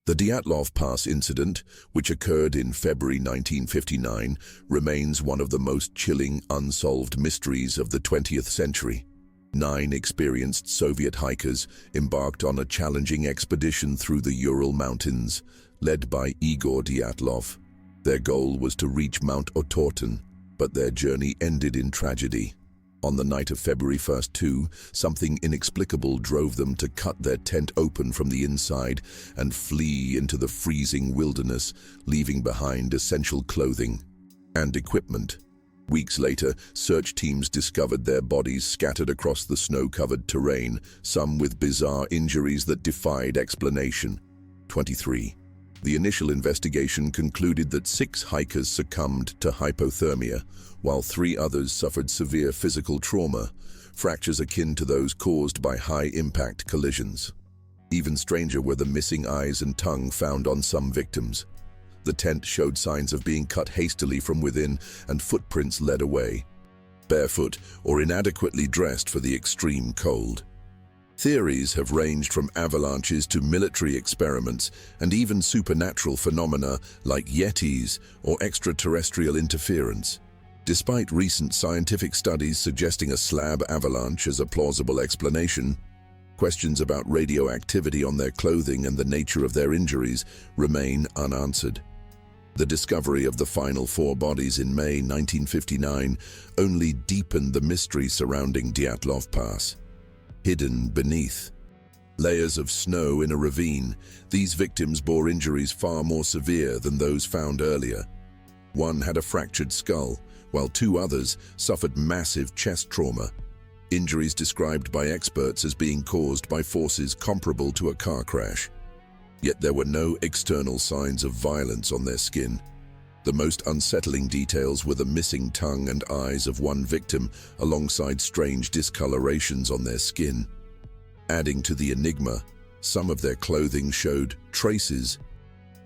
The Dyatlov Pass incident, which occurred in February 1959, remains one of the most chilling, unsolved mysteries of the 20th century. 9 experienced Soviet hikers embarked on a challenging expedition through the Ural Mountains, led by Igor Dyatlov. Their goal was to reach Mount Otorten, but their journey ended in tragedy. On the night of February 1, something inexplicable drove them to cut their tent open from the inside and flee into the freezing wilderness, leaving behind essential clothing and equipment. Weeks later, search teams discovered their bodies scattered across the snow-covered terrain, some with bizarre injuries that defied explanation. 23. The initial investigation concluded that 6 hikers succumbed to hypothermia, while 3 others suffered severe physical trauma, fractures akin to those caused by high-impact collisions. Even stranger were the missing eyes and tongue found on some victims. The tent showed signs of being cut hastily from within, and footprints led away, barefoot or inadequately dressed for the extreme cold. Theories have ranged from avalanches to military experiments and even supernatural phenomena like yetis or extraterrestrial interference. Despite recent scientific studies suggesting a slab avalanche as a plausible explanation, questions about radioactivity on their clothing and the nature of their injuries remain unanswered. The discovery of the final 4 bodies in May 1959 only deepened the mystery surrounding Dyatlov Pass. Hidden beneath layers of snow in a ravine, these victims bore injuries far more severe than those found earlier. One had a fractured skull, while 2 others suffered massive chest trauma, injuries described by experts as being caused by forces comparable to a car crash. Yet there were no external signs of violence on their skin. The most unsettling details were the missing tongue and eyes of one victim, alongside strange discolorations on their skin. Adding to the enigma, some of their clothing showed traces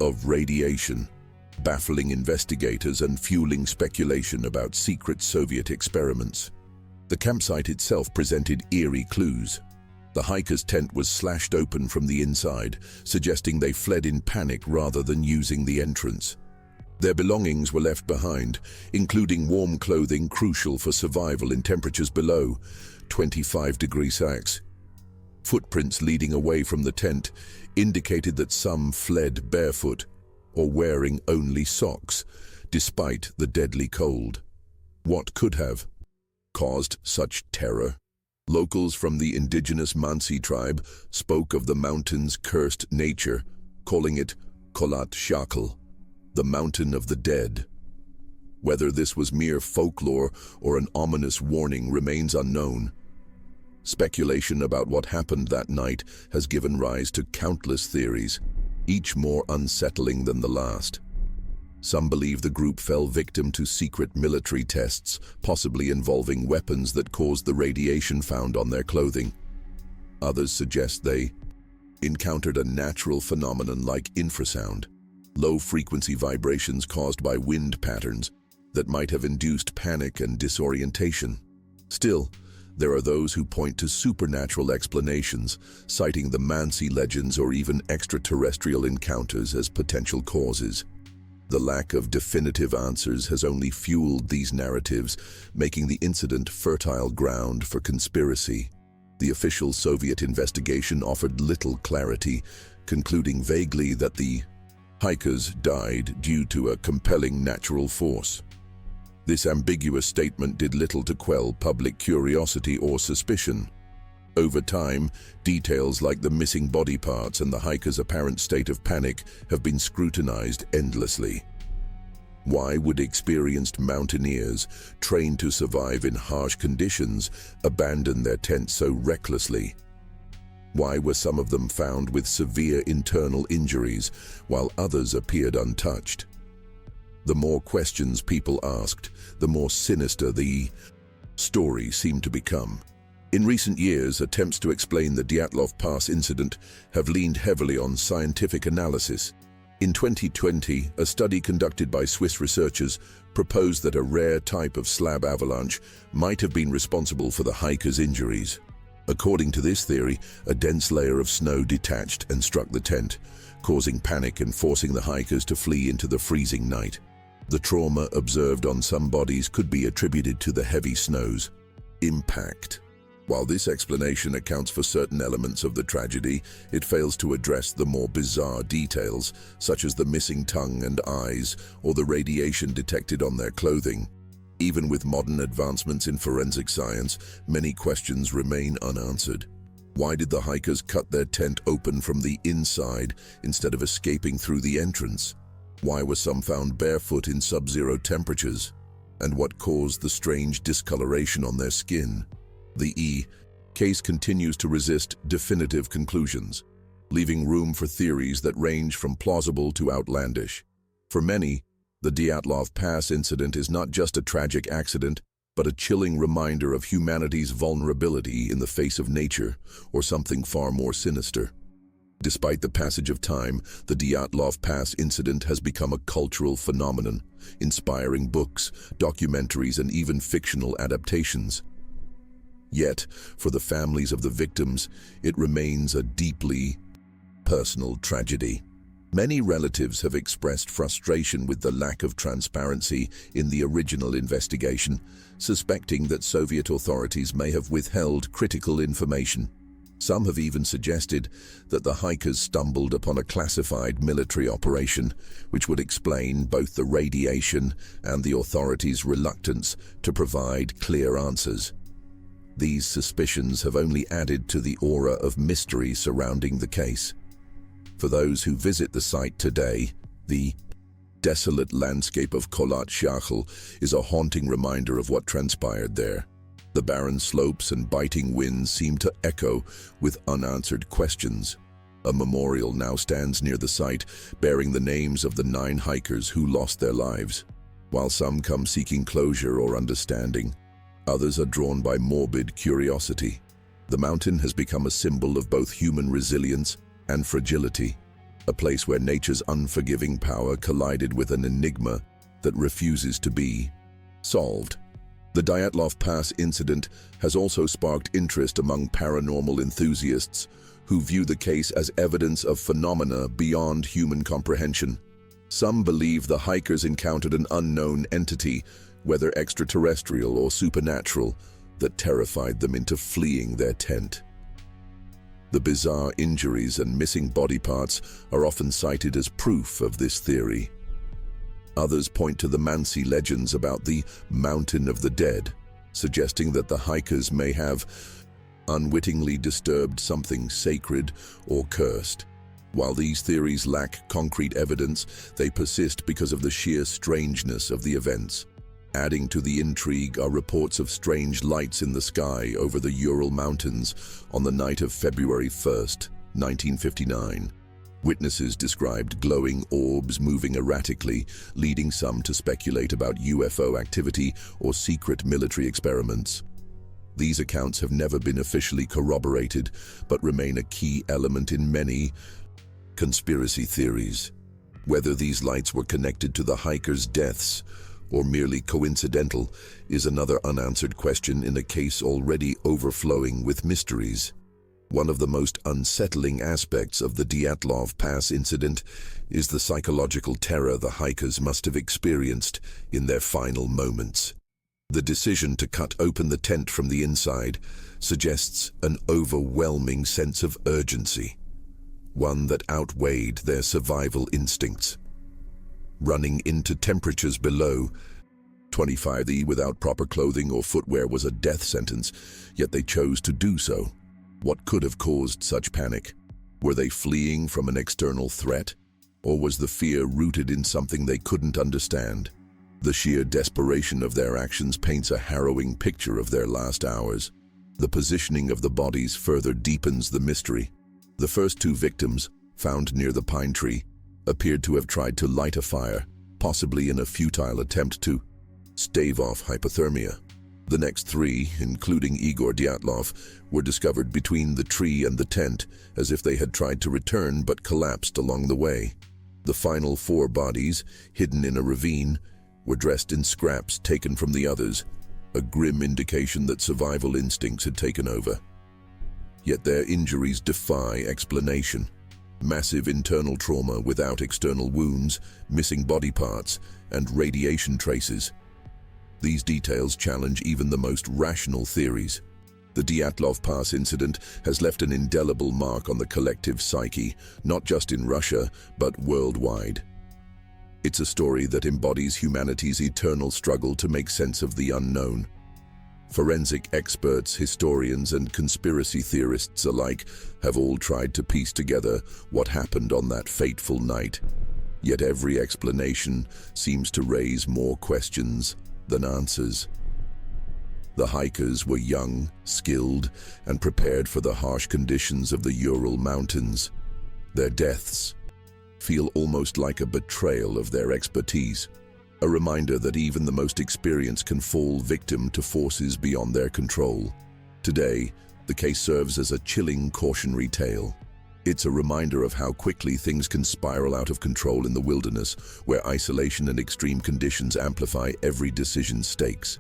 of radiation, baffling investigators and fueling speculation about secret Soviet experiments. The campsite itself presented eerie clues. The hiker's tent was slashed open from the inside, suggesting they fled in panic rather than using the entrance. Their belongings were left behind, including warm clothing crucial for survival in temperatures below 25 degrees Celsius. Footprints leading away from the tent indicated that some fled barefoot or wearing only socks, despite the deadly cold. What could have caused such terror? Locals from the indigenous Mansi tribe spoke of the mountain's cursed nature, calling it Kolat Shakal, the mountain of the dead. Whether this was mere folklore or an ominous warning remains unknown. Speculation about what happened that night has given rise to countless theories, each more unsettling than the last. Some believe the group fell victim to secret military tests, possibly involving weapons that caused the radiation found on their clothing. Others suggest they encountered a natural phenomenon like infrasound, low-frequency vibrations caused by wind patterns that might have induced panic and disorientation. Still, there are those who point to supernatural explanations, citing the Mansi legends or even extraterrestrial encounters as potential causes. The lack of definitive answers has only fueled these narratives, making the incident fertile ground for conspiracy. The official Soviet investigation offered little clarity, concluding vaguely that the hikers died due to a compelling natural force. This ambiguous statement did little to quell public curiosity or suspicion. Over time, details like the missing body parts and the hikers' apparent state of panic have been scrutinized endlessly. Why would experienced mountaineers, trained to survive in harsh conditions, abandon their tents so recklessly? Why were some of them found with severe internal injuries, while others appeared untouched? The more questions people asked, the more sinister the story seemed to become. In recent years, attempts to explain the Dyatlov Pass incident have leaned heavily on scientific analysis. In 2020, a study conducted by Swiss researchers proposed that a rare type of slab avalanche might have been responsible for the hikers' injuries. According to this theory, a dense layer of snow detached and struck the tent, causing panic and forcing the hikers to flee into the freezing night. The trauma observed on some bodies could be attributed to the heavy snow's impact. While this explanation accounts for certain elements of the tragedy, it fails to address the more bizarre details, such as the missing tongue and eyes or the radiation detected on their clothing. Even with modern advancements in forensic science, many questions remain unanswered. Why did the hikers cut their tent open from the inside instead of escaping through the entrance? Why were some found barefoot in sub-zero temperatures? And what caused the strange discoloration on their skin? The case continues to resist definitive conclusions, leaving room for theories that range from plausible to outlandish. For many, the Dyatlov Pass incident is not just a tragic accident, but a chilling reminder of humanity's vulnerability in the face of nature, or something far more sinister. Despite the passage of time, the Dyatlov Pass incident has become a cultural phenomenon, inspiring books, documentaries, and even fictional adaptations. Yet, for the families of the victims, it remains a deeply personal tragedy. Many relatives have expressed frustration with the lack of transparency in the original investigation, suspecting that Soviet authorities may have withheld critical information. Some have even suggested that the hikers stumbled upon a classified military operation, which would explain both the radiation and the authorities' reluctance to provide clear answers. These suspicions have only added to the aura of mystery surrounding the case. For those who visit the site today, the desolate landscape of Kholat Shachel is a haunting reminder of what transpired there. The barren slopes and biting winds seem to echo with unanswered questions. A memorial now stands near the site, bearing the names of the 9 hikers who lost their lives. While some come seeking closure or understanding, others are drawn by morbid curiosity. The mountain has become a symbol of both human resilience and fragility, a place where nature's unforgiving power collided with an enigma that refuses to be solved. The Dyatlov Pass incident has also sparked interest among paranormal enthusiasts who view the case as evidence of phenomena beyond human comprehension. Some believe the hikers encountered an unknown entity, whether extraterrestrial or supernatural, that terrified them into fleeing their tent. The bizarre injuries and missing body parts are often cited as proof of this theory. Others point to the Mansi legends about the Mountain of the Dead, suggesting that the hikers may have unwittingly disturbed something sacred or cursed. While these theories lack concrete evidence, they persist because of the sheer strangeness of the events. Adding to the intrigue are reports of strange lights in the sky over the Ural Mountains on the night of February 1st, 1959. Witnesses described glowing orbs moving erratically, leading some to speculate about UFO activity or secret military experiments. These accounts have never been officially corroborated, but remain a key element in many conspiracy theories. Whether these lights were connected to the hikers' deaths or merely coincidental is another unanswered question in a case already overflowing with mysteries. One of the most unsettling aspects of the Dyatlov Pass incident is the psychological terror the hikers must have experienced in their final moments. The decision to cut open the tent from the inside suggests an overwhelming sense of urgency, one that outweighed their survival instincts. Running into temperatures below 25 degrees without proper clothing or footwear was a death sentence, yet they chose to do so. What could have caused such panic? Were they fleeing from an external threat? Or was the fear rooted in something they couldn't understand? The sheer desperation of their actions paints a harrowing picture of their last hours. The positioning of the bodies further deepens the mystery. The first 2 victims, found near the pine tree, appeared to have tried to light a fire, possibly in a futile attempt to stave off hypothermia. The next 3, including Igor Dyatlov, were discovered between the tree and the tent, as if they had tried to return but collapsed along the way. The final 4 bodies, hidden in a ravine, were dressed in scraps taken from the others, a grim indication that survival instincts had taken over. Yet their injuries defy explanation. Massive internal trauma without external wounds, missing body parts, and radiation traces. These details challenge even the most rational theories. The Dyatlov Pass incident has left an indelible mark on the collective psyche, not just in Russia, but worldwide. It's a story that embodies humanity's eternal struggle to make sense of the unknown. Forensic experts, historians, and conspiracy theorists alike have all tried to piece together what happened on that fateful night. Yet every explanation seems to raise more questions than answers. The hikers were young, skilled, and prepared for the harsh conditions of the Ural mountains. Their deaths feel almost like a betrayal of their expertise, a reminder that even the most experienced can fall victim to forces beyond their control. Today, the case serves as a chilling cautionary tale. It's a reminder of how quickly things can spiral out of control in the wilderness, where isolation and extreme conditions amplify every decision's stakes.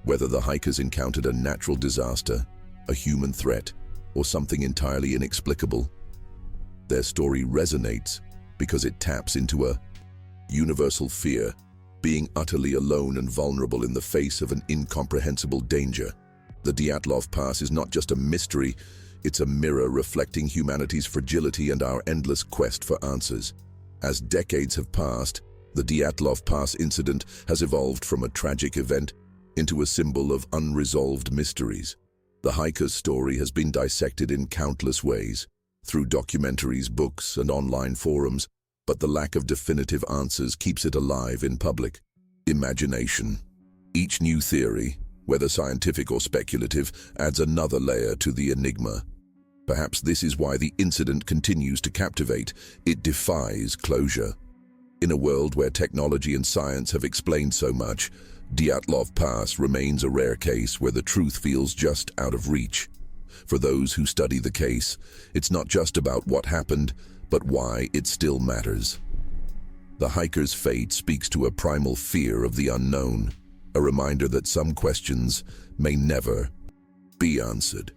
Whether the hikers encountered a natural disaster, a human threat, or something entirely inexplicable, their story resonates because it taps into a universal fear, being utterly alone and vulnerable in the face of an incomprehensible danger. The Dyatlov Pass is not just a mystery, it's a mirror reflecting humanity's fragility and our endless quest for answers. As decades have passed, the Dyatlov Pass incident has evolved from a tragic event into a symbol of unresolved mysteries. The hiker's story has been dissected in countless ways, through documentaries, books, and online forums, but the lack of definitive answers keeps it alive in public imagination. Each new theory, whether scientific or speculative, adds another layer to the enigma. Perhaps this is why the incident continues to captivate. It defies closure. In a world where technology and science have explained so much, Dyatlov Pass remains a rare case where the truth feels just out of reach. For those who study the case, it's not just about what happened, but why it still matters. The hiker's fate speaks to a primal fear of the unknown, a reminder that some questions may never be answered.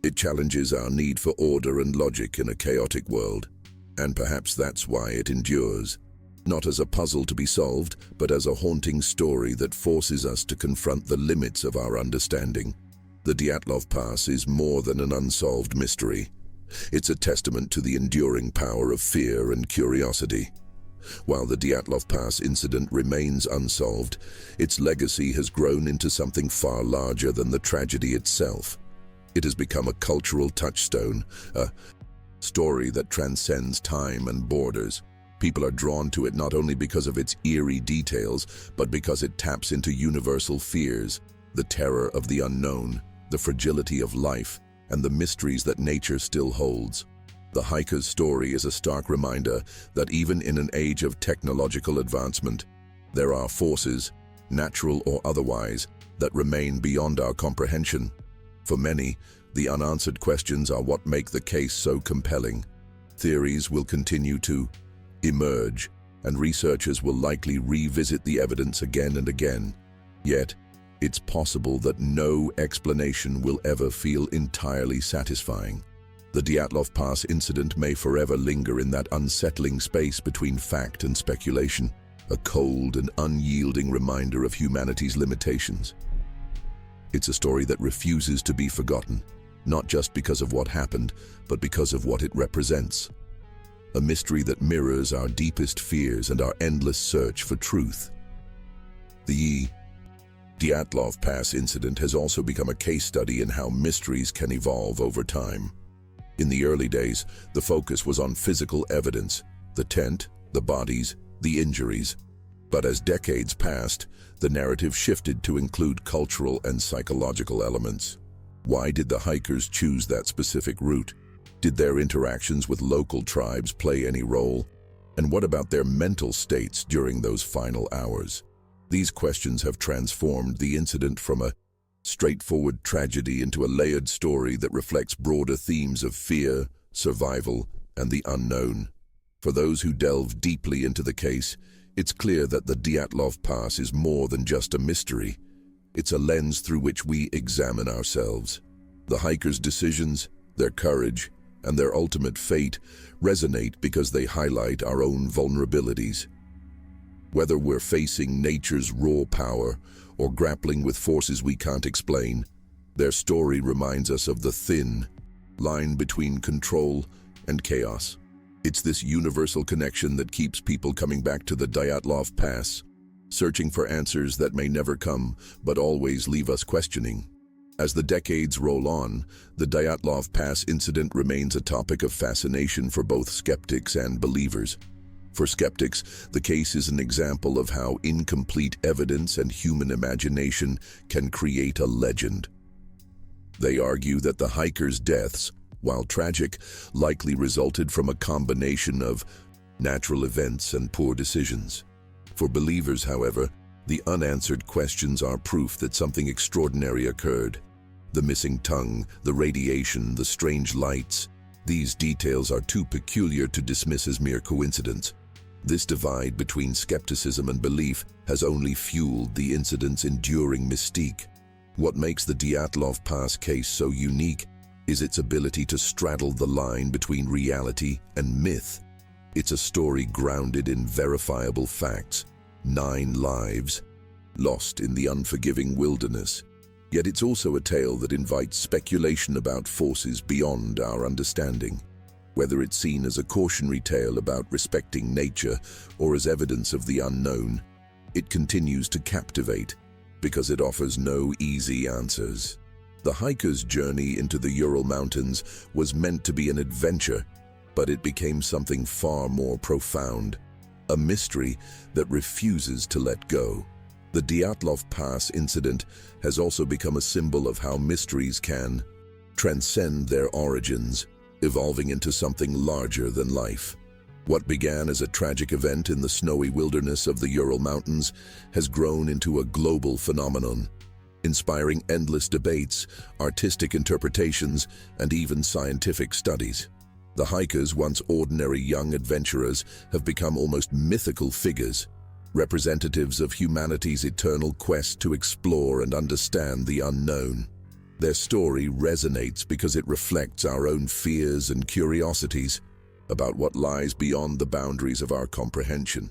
It challenges our need for order and logic in a chaotic world, and perhaps that's why it endures. Not as a puzzle to be solved, but as a haunting story that forces us to confront the limits of our understanding. The Dyatlov Pass is more than an unsolved mystery. It's a testament to the enduring power of fear and curiosity. While the Dyatlov Pass incident remains unsolved, its legacy has grown into something far larger than the tragedy itself. It has become a cultural touchstone, a story that transcends time and borders. People are drawn to it not only because of its eerie details, but because it taps into universal fears, the terror of the unknown, the fragility of life, and the mysteries that nature still holds. The hiker's story is a stark reminder that even in an age of technological advancement, there are forces, natural or otherwise, that remain beyond our comprehension. For many, the unanswered questions are what make the case so compelling. Theories will continue to emerge, and researchers will likely revisit the evidence again and again. Yet, it's possible that no explanation will ever feel entirely satisfying. The Dyatlov Pass incident may forever linger in that unsettling space between fact and speculation, a cold and unyielding reminder of humanity's limitations. It's a story that refuses to be forgotten, not just because of what happened, but because of what it represents. A mystery that mirrors our deepest fears and our endless search for truth. The Dyatlov Pass incident has also become a case study in how mysteries can evolve over time. In the early days, the focus was on physical evidence, the tent, the bodies, the injuries. But as decades passed, the narrative shifted to include cultural and psychological elements. Why did the hikers choose that specific route? Did their interactions with local tribes play any role? And what about their mental states during those final hours? These questions have transformed the incident from a straightforward tragedy into a layered story that reflects broader themes of fear, survival, and the unknown. For those who delve deeply into the case, it's clear that the Dyatlov Pass is more than just a mystery. It's a lens through which we examine ourselves. The hikers' decisions, their courage, and their ultimate fate resonate because they highlight our own vulnerabilities. Whether we're facing nature's raw power or grappling with forces we can't explain, their story reminds us of the thin line between control and chaos. It's this universal connection that keeps people coming back to the Dyatlov Pass, searching for answers that may never come, but always leave us questioning. As the decades roll on, the Dyatlov Pass incident remains a topic of fascination for both skeptics and believers. For skeptics, the case is an example of how incomplete evidence and human imagination can create a legend. They argue that the hikers' deaths, while tragic, likely resulted from a combination of natural events and poor decisions. For believers, however, the unanswered questions are proof that something extraordinary occurred. The missing tongue, the radiation, the strange lights, these details are too peculiar to dismiss as mere coincidence. This divide between skepticism and belief has only fueled the incident's enduring mystique. What makes the Dyatlov Pass case so unique is its ability to straddle the line between reality and myth. It's a story grounded in verifiable facts, 9 lives lost in the unforgiving wilderness. Yet it's also a tale that invites speculation about forces beyond our understanding. Whether it's seen as a cautionary tale about respecting nature or as evidence of the unknown, it continues to captivate because it offers no easy answers. The hiker's journey into the Ural Mountains was meant to be an adventure, but it became something far more profound, a mystery that refuses to let go. The Dyatlov Pass incident has also become a symbol of how mysteries can transcend their origins, evolving into something larger than life. What began as a tragic event in the snowy wilderness of the Ural Mountains has grown into a global phenomenon, inspiring endless debates, artistic interpretations, and even scientific studies. The hikers, once ordinary young adventurers, have become almost mythical figures, representatives of humanity's eternal quest to explore and understand the unknown. Their story resonates because it reflects our own fears and curiosities about what lies beyond the boundaries of our comprehension.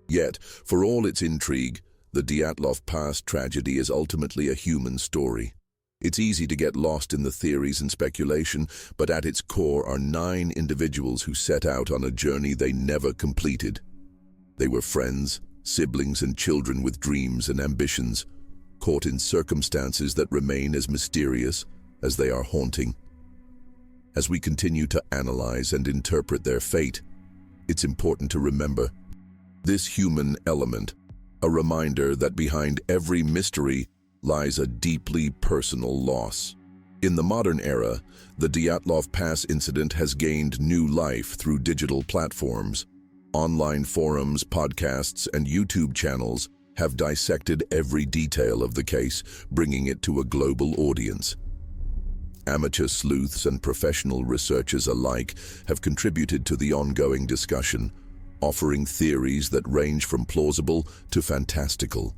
Yet, for all its intrigue, the Dyatlov Pass tragedy is ultimately a human story. It's easy to get lost in the theories and speculation, but at its core are 9 individuals who set out on a journey they never completed. They were friends, siblings, and children with dreams and ambitions, caught in circumstances that remain as mysterious as they are haunting. As we continue to analyze and interpret their fate, it's important to remember this human element, a reminder that behind every mystery lies a deeply personal loss. In the modern era, the Dyatlov Pass incident has gained new life through digital platforms. Online forums, podcasts, and YouTube channels have dissected every detail of the case, bringing it to a global audience. Amateur sleuths and professional researchers alike have contributed to the ongoing discussion, offering theories that range from plausible to fantastical.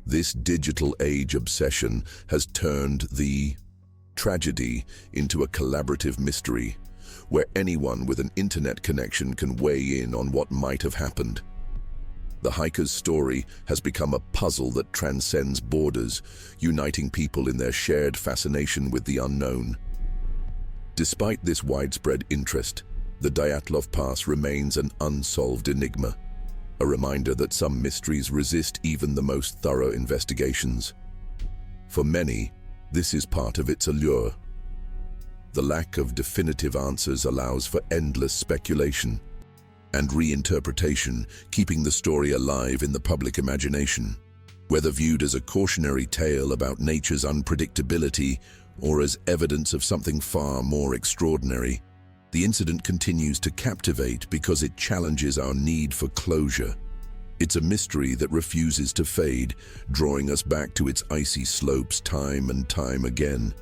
This digital age obsession has turned the tragedy into a collaborative mystery, where anyone with an internet connection can weigh in on what might have happened. The hiker's story has become a puzzle that transcends borders, uniting people in their shared fascination with the unknown. Despite this widespread interest, the Dyatlov Pass remains an unsolved enigma, a reminder that some mysteries resist even the most thorough investigations. For many, this is part of its allure. The lack of definitive answers allows for endless speculation and reinterpretation, keeping the story alive in the public imagination. Whether viewed as a cautionary tale about nature's unpredictability or as evidence of something far more extraordinary, the incident continues to captivate because it challenges our need for closure. It's a mystery that refuses to fade, drawing us back to its icy slopes time and time again.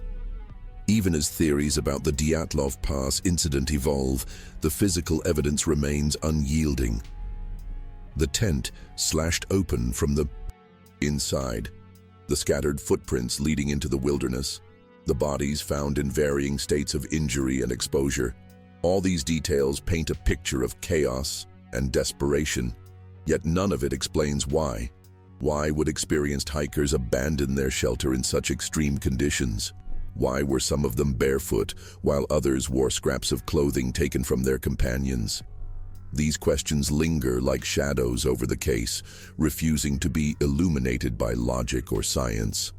Even as theories about the Dyatlov Pass incident evolve, the physical evidence remains unyielding. The tent slashed open from the inside, the scattered footprints leading into the wilderness, the bodies found in varying states of injury and exposure. All these details paint a picture of chaos and desperation, yet none of it explains why. Why would experienced hikers abandon their shelter in such extreme conditions? Why were some of them barefoot, while others wore scraps of clothing taken from their companions? These questions linger like shadows over the case, refusing to be illuminated by logic or science.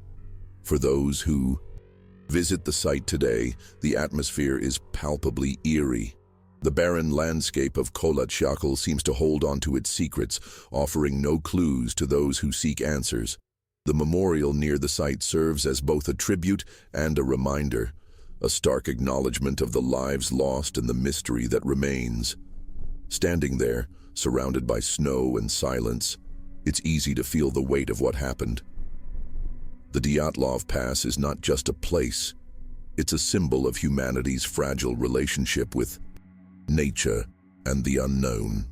For those who visit the site today, the atmosphere is palpably eerie. The barren landscape of Kholat seems to hold on to its secrets, offering no clues to those who seek answers. The memorial near the site serves as both a tribute and a reminder, a stark acknowledgement of the lives lost and the mystery that remains. Standing there, surrounded by snow and silence, it's easy to feel the weight of what happened. The Dyatlov Pass is not just a place, it's a symbol of humanity's fragile relationship with nature and the unknown.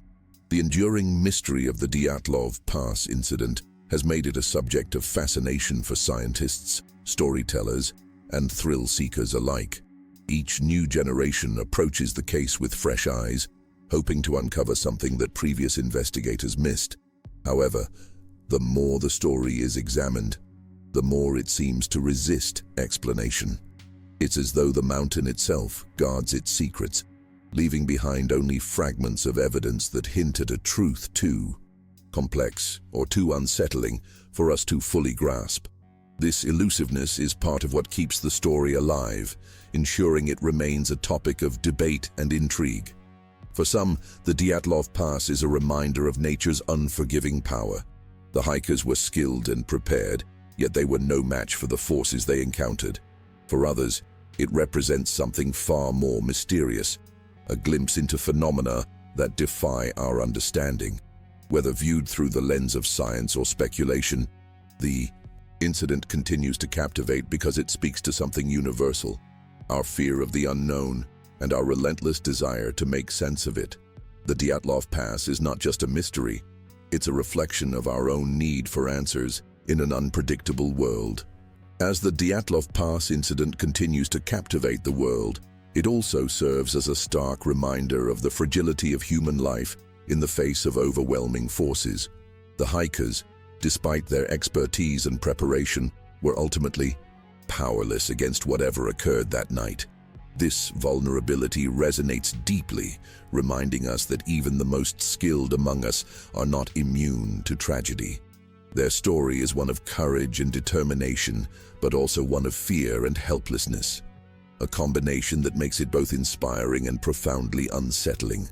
The enduring mystery of the Dyatlov Pass incident has made it a subject of fascination for scientists, storytellers, and thrill-seekers alike. Each new generation approaches the case with fresh eyes, hoping to uncover something that previous investigators missed. However, the more the story is examined, the more it seems to resist explanation. It's as though the mountain itself guards its secrets, leaving behind only fragments of evidence that hint at a truth too complex or too unsettling for us to fully grasp. This elusiveness is part of what keeps the story alive, ensuring it remains a topic of debate and intrigue. For some, the Dyatlov Pass is a reminder of nature's unforgiving power. The hikers were skilled and prepared, yet they were no match for the forces they encountered. For others, it represents something far more mysterious, a glimpse into phenomena that defy our understanding. Whether viewed through the lens of science or speculation, the incident continues to captivate because it speaks to something universal, our fear of the unknown and our relentless desire to make sense of it. The Dyatlov Pass is not just a mystery, it's a reflection of our own need for answers in an unpredictable world. As the Dyatlov Pass incident continues to captivate the world, it also serves as a stark reminder of the fragility of human life in the face of overwhelming forces. The hikers, despite their expertise and preparation, were ultimately powerless against whatever occurred that night. This vulnerability resonates deeply, reminding us that even the most skilled among us are not immune to tragedy. Their story is one of courage and determination, but also one of fear and helplessness, a combination that makes it both inspiring and profoundly unsettling.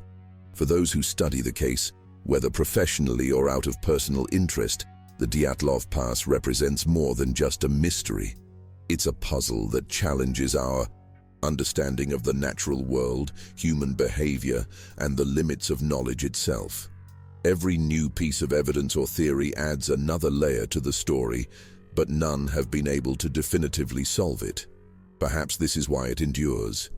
For those who study the case, whether professionally or out of personal interest, the Dyatlov Pass represents more than just a mystery. It's a puzzle that challenges our understanding of the natural world, human behavior, and the limits of knowledge itself. Every new piece of evidence or theory adds another layer to the story, but none have been able to definitively solve it. Perhaps this is why it endures.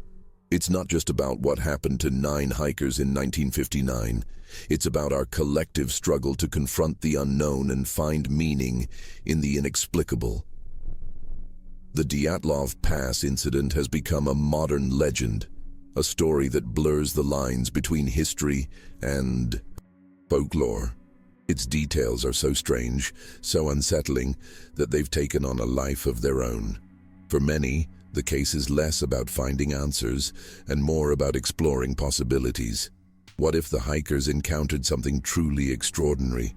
It's not just about what happened to 9 hikers in 1959. It's about our collective struggle to confront the unknown and find meaning in the inexplicable. The Dyatlov Pass incident has become a modern legend, a story that blurs the lines between history and folklore. Its details are so strange, so unsettling, that they've taken on a life of their own. For many, the case is less about finding answers and more about exploring possibilities. What if the hikers encountered something truly extraordinary?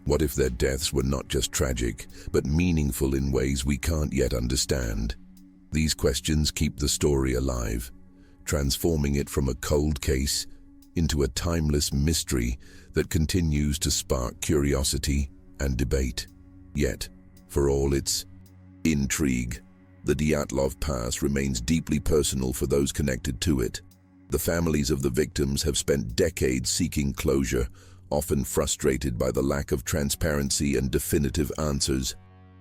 What if their deaths were not just tragic, but meaningful in ways we can't yet understand? These questions keep the story alive, transforming it from a cold case into a timeless mystery that continues to spark curiosity and debate. Yet, for all its intrigue, the Dyatlov Pass remains deeply personal for those connected to it. The families of the victims have spent decades seeking closure, often frustrated by the lack of transparency and definitive answers.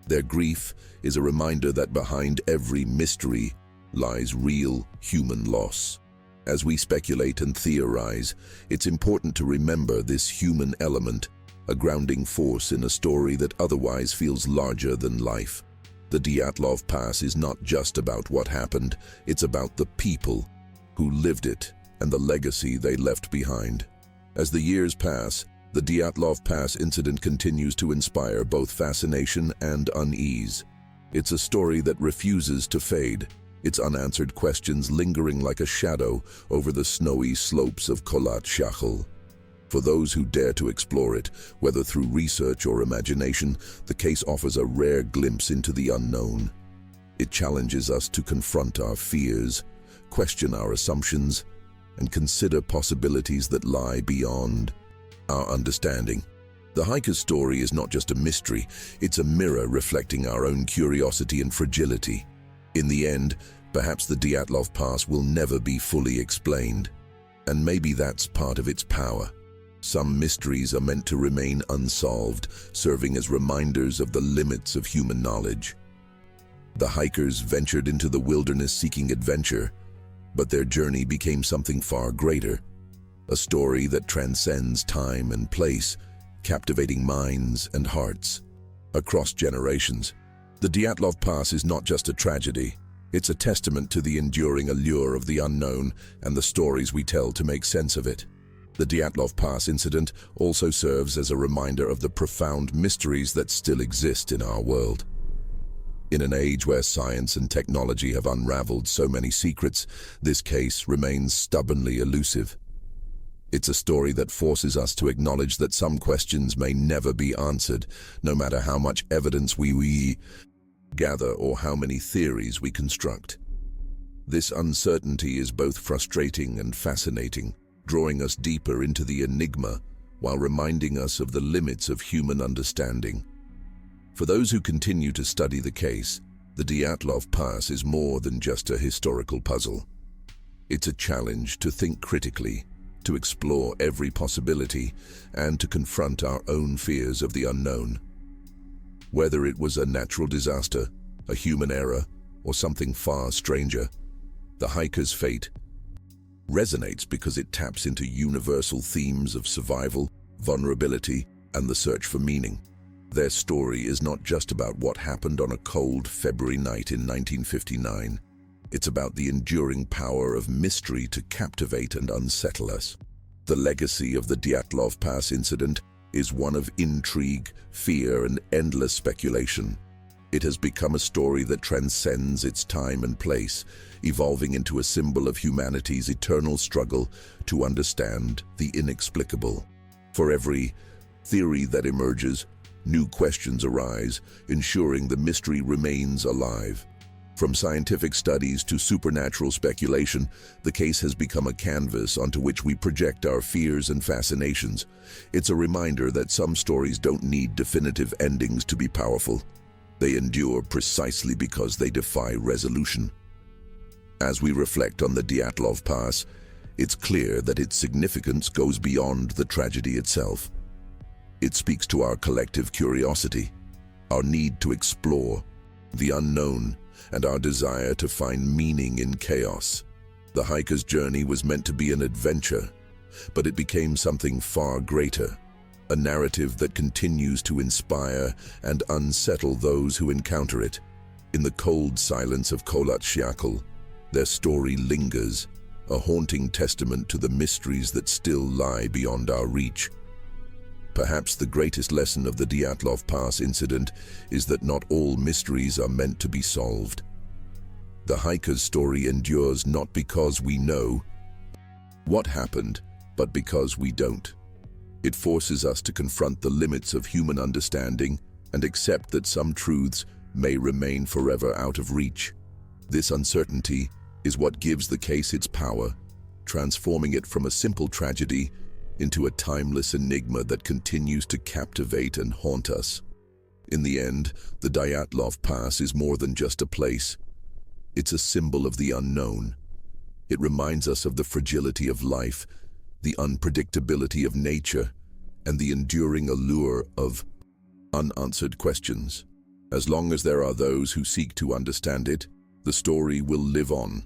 Their grief is a reminder that behind every mystery lies real human loss. As we speculate and theorize, it's important to remember this human element, a grounding force in a story that otherwise feels larger than life. The Dyatlov Pass is not just about what happened, it's about the people who lived it and the legacy they left behind. As the years pass, the Dyatlov Pass incident continues to inspire both fascination and unease. It's a story that refuses to fade, its unanswered questions lingering like a shadow over the snowy slopes of Kholat Shachel. For those who dare to explore it, whether through research or imagination, the case offers a rare glimpse into the unknown. It challenges us to confront our fears, question our assumptions, and consider possibilities that lie beyond our understanding. The hiker's story is not just a mystery, it's a mirror reflecting our own curiosity and fragility. In the end, perhaps the Dyatlov Pass will never be fully explained. And maybe that's part of its power. Some mysteries are meant to remain unsolved, serving as reminders of the limits of human knowledge. The hikers ventured into the wilderness seeking adventure, but their journey became something far greater, a story that transcends time and place, captivating minds and hearts. Across generations, the Dyatlov Pass is not just a tragedy, it's a testament to the enduring allure of the unknown and the stories we tell to make sense of it. The Dyatlov Pass incident also serves as a reminder of the profound mysteries that still exist in our world. In an age where science and technology have unraveled so many secrets, this case remains stubbornly elusive. It's a story that forces us to acknowledge that some questions may never be answered, no matter how much evidence we gather or how many theories we construct. This uncertainty is both frustrating and fascinating, drawing us deeper into the enigma while reminding us of the limits of human understanding. For those who continue to study the case, the Dyatlov Pass is more than just a historical puzzle. It's a challenge to think critically, to explore every possibility, and to confront our own fears of the unknown. Whether it was a natural disaster, a human error, or something far stranger, the hiker's fate resonates because it taps into universal themes of survival, vulnerability, and the search for meaning. Their story is not just about what happened on a cold February night in 1959. It's about the enduring power of mystery to captivate and unsettle us. The legacy of the Dyatlov Pass incident is one of intrigue, fear, and endless speculation. It has become a story that transcends its time and place, evolving into a symbol of humanity's eternal struggle to understand the inexplicable. For every theory that emerges, new questions arise, ensuring the mystery remains alive. From scientific studies to supernatural speculation, the case has become a canvas onto which we project our fears and fascinations. It's a reminder that some stories don't need definitive endings to be powerful. They endure precisely because they defy resolution. As we reflect on the Dyatlov Pass, it's clear that its significance goes beyond the tragedy itself. It speaks to our collective curiosity, our need to explore the unknown, and our desire to find meaning in chaos. The hiker's journey was meant to be an adventure, but it became something far greater, a narrative that continues to inspire and unsettle those who encounter it. In the cold silence of Kholat Shachel, their story lingers, a haunting testament to the mysteries that still lie beyond our reach. Perhaps the greatest lesson of the Dyatlov Pass incident is that not all mysteries are meant to be solved. The hiker's story endures not because we know what happened, but because we don't. It forces us to confront the limits of human understanding and accept that some truths may remain forever out of reach. This uncertainty is what gives the case its power, transforming it from a simple tragedy into a timeless enigma that continues to captivate and haunt us. In the end, the Dyatlov Pass is more than just a place. It's a symbol of the unknown. It reminds us of the fragility of life, the unpredictability of nature, and the enduring allure of unanswered questions. As long as there are those who seek to understand it, the story will live on,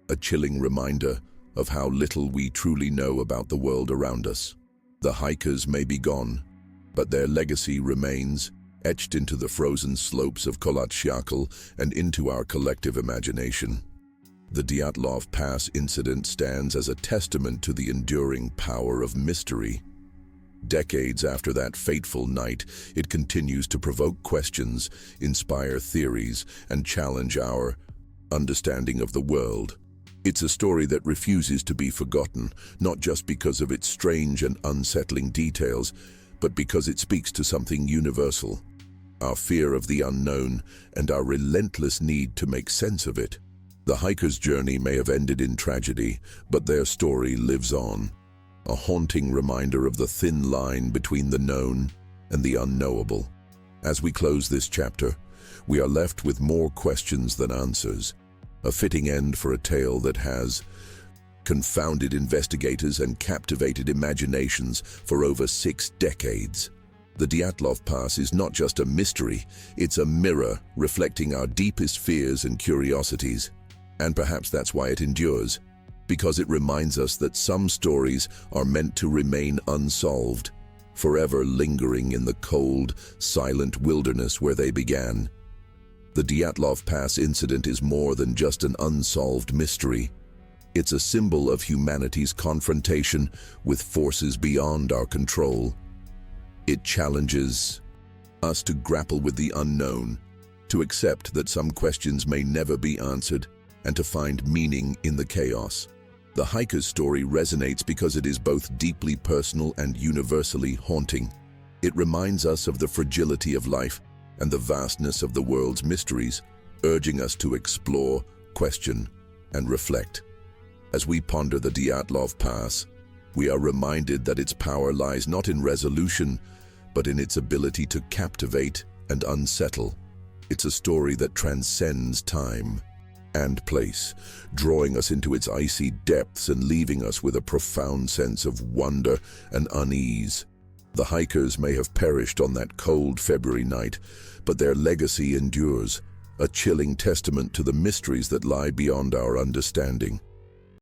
a chilling reminder of how little we truly know about the world around us. The hikers may be gone, but their legacy remains, etched into the frozen slopes of Kholat Shachel and into our collective imagination. The Dyatlov Pass incident stands as a testament to the enduring power of mystery. Decades after that fateful night, it continues to provoke questions, inspire theories, and challenge our understanding of the world. It's a story that refuses to be forgotten, not just because of its strange and unsettling details, but because it speaks to something universal: our fear of the unknown and our relentless need to make sense of it. The hiker's journey may have ended in tragedy, but their story lives on, a haunting reminder of the thin line between the known and the unknowable. As we close this chapter, we are left with more questions than answers, a fitting end for a tale that has confounded investigators and captivated imaginations for over 6 decades. The Dyatlov Pass is not just a mystery, it's a mirror reflecting our deepest fears and curiosities. And perhaps that's why it endures, because it reminds us that some stories are meant to remain unsolved, forever lingering in the cold, silent wilderness where they began. The Dyatlov Pass incident is more than just an unsolved mystery. It's a symbol of humanity's confrontation with forces beyond our control. It challenges us to grapple with the unknown, to accept that some questions may never be answered, and to find meaning in the chaos. The hiker's story resonates because it is both deeply personal and universally haunting. It reminds us of the fragility of life and the vastness of the world's mysteries, urging us to explore, question, and reflect. As we ponder the Dyatlov Pass, we are reminded that its power lies not in resolution, but in its ability to captivate and unsettle. It's a story that transcends time and place, drawing us into its icy depths and leaving us with a profound sense of wonder and unease. The hikers may have perished on that cold February night, but their legacy endures, a chilling testament to the mysteries that lie beyond our understanding.